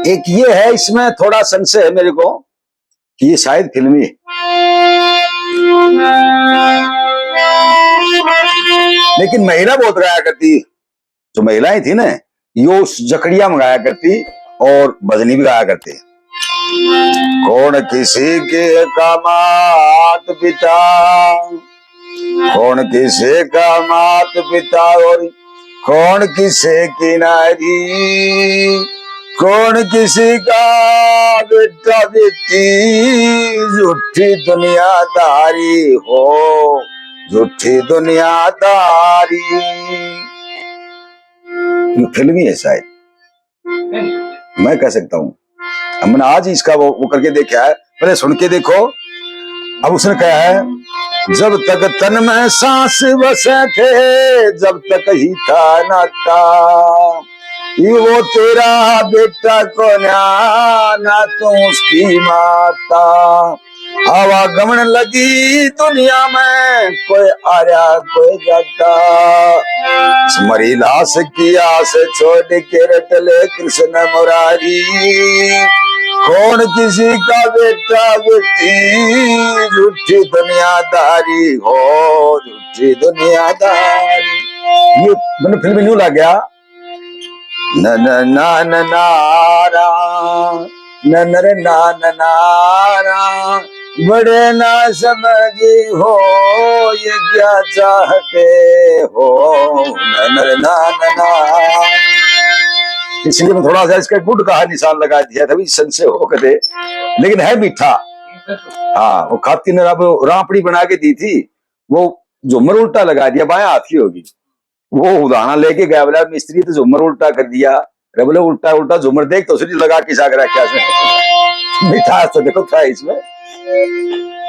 एक ये है, इसमें थोड़ा संशय है मेरे को कि ये शायद फिल्मी है, लेकिन महिला बहुत गाया करती, जो महिलाएं थी ना, यो जकड़िया मंगाया करती और भजनी भी गाया करते। कौन किसी के का मात पिता, कौन किसी का मात पिता, और कौन किसी की नारी, कौन किसी का बेटा बेटी, झूठी दुनियादारी हो, झूठी दुनियादारी। फिल्मी है शायद, मैं कह सकता हूँ। हमने आज इसका वो करके देखा है, पहले सुन के देखो। अब उसने कहा है, जब तक तन में सांस बसे थे, जब तक ही था नाता, वो तेरा बेटा को ना तू उसकी माता। आवागमन लगी दुनिया में, कोई आया कोई जाता, मरी लाश की आस छोड़ के रटले कृष्ण मुरारी। कौन किसी का बेटा बेटी, झूठी दुनियादारी हो, झूठी दुनियादारी। ये मैंने फिल्म न्यू लग गया, न न ना न नारा, न नर ना न नारा, बड़े ना समझी हो, ये क्या चाहते हो, न नर ना न नारा। इसलिए मैं थोड़ा सा इसका गुड का निशान लगा दिया था, संशय हो कदे, लेकिन है मीठा। हाँ, वो खाती ने अब रापड़ी बना के दी थी, वो झुमर उल्टा लगा दिया, बाएं हाथ की होगी, वो उदाहरण लेके गया, बोला मिस्त्री तो झुमर उल्टा कर दिया, बोले उल्टा उल्टा झुमर देख तो लगा के क्या मिठास तो देखो था इसमें।